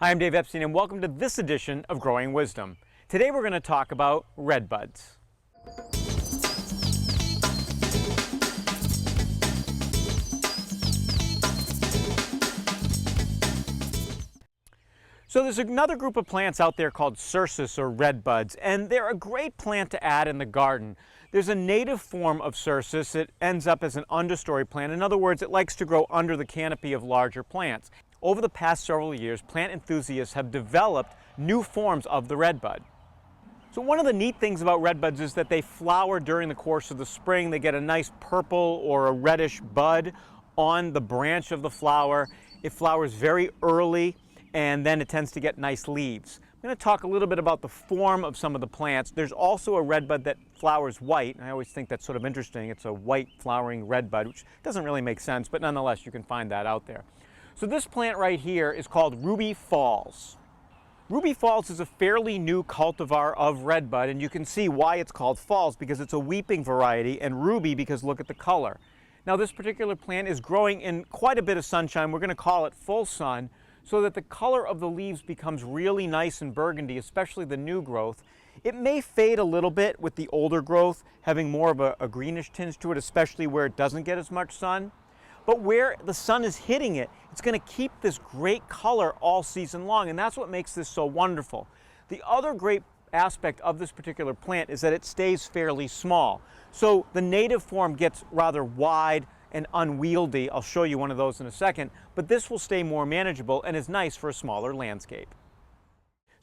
Hi, I'm Dave Epstein, and welcome to this edition of Growing Wisdom. Today we're going to talk about redbuds. So there's another group of plants out there called cercis or redbuds, and they're a great plant to add in the garden. There's a native form of cercis. It ends up as an understory plant. In other words, it likes to grow under the canopy of larger plants. Over the past several years, plant enthusiasts have developed new forms of the redbud. So one of the neat things about redbuds is that they flower during the course of the spring. They get a nice purple or a reddish bud on the branch of the flower. It flowers very early, and then it tends to get nice leaves. I'm going to talk a little bit about the form of some of the plants. There's also a redbud that flowers white, and I always think that's sort of interesting. It's a white flowering redbud, which doesn't really make sense, but nonetheless you can find that out there. So this plant right here is called Ruby Falls. Ruby Falls is a fairly new cultivar of redbud, and you can see why it's called Falls, because it's a weeping variety, and ruby because look at the color. Now this particular plant is growing in quite a bit of sunshine. We're going to call it full sun, so that the color of the leaves becomes really nice and burgundy, especially the new growth. It may fade a little bit with the older growth, having more of a greenish tinge to it, especially where it doesn't get as much sun. But where the sun is hitting it, it's going to keep this great color all season long, and that's what makes this so wonderful. The other great aspect of this particular plant is that it stays fairly small. So the native form gets rather wide and unwieldy. I'll show you one of those in a second, but this will stay more manageable and is nice for a smaller landscape.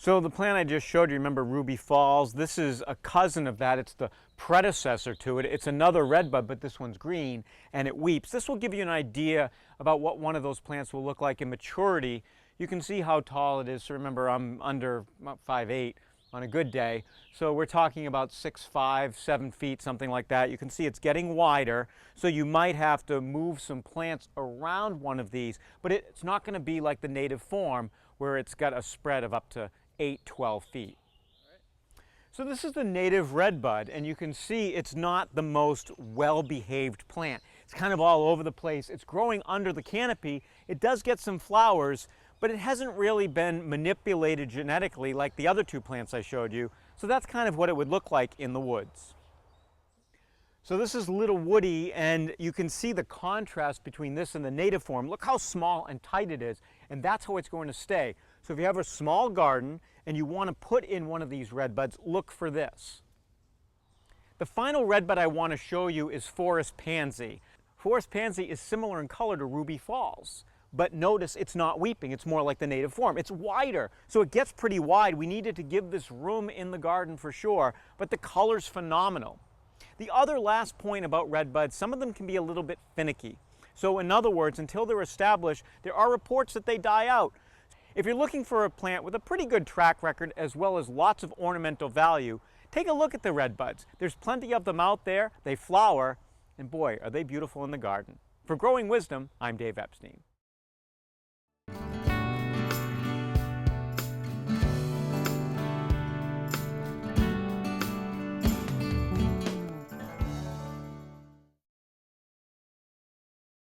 So the plant I just showed you, remember Ruby Falls? This is a cousin of that. It's the predecessor to it. It's another redbud, but this one's green and it weeps. This will give you an idea about what one of those plants will look like in maturity. You can see how tall it is. So remember, I'm under about 5'8" on a good day. So we're talking about 6'5", 7 feet, something like that. You can see it's getting wider, so you might have to move some plants around one of these, but it's not going to be like the native form where it's got a spread of up to 8, 12 feet. So this is the native redbud, and you can see it's not the most well-behaved plant. It's kind of all over the place. It's growing under the canopy. It does get some flowers, but it hasn't really been manipulated genetically like the other two plants I showed you. So that's kind of what it would look like in the woods. So this is Little Woody, and you can see the contrast between this and the native form. Look how small and tight it is, and that's how it's going to stay. So if you have a small garden and you want to put in one of these redbuds, look for this. The final redbud I want to show you is Forest Pansy. Forest Pansy is similar in color to Ruby Falls, but notice it's not weeping. It's more like the native form. It's wider, so it gets pretty wide. We needed to give this room in the garden for sure, but the color's phenomenal. The other last point about redbuds, some of them can be a little bit finicky. So in other words, until they're established, there are reports that they die out. If you're looking for a plant with a pretty good track record as well as lots of ornamental value, take a look at the redbuds. There's plenty of them out there. They flower, and boy, are they beautiful in the garden. For Growing Wisdom, I'm Dave Epstein.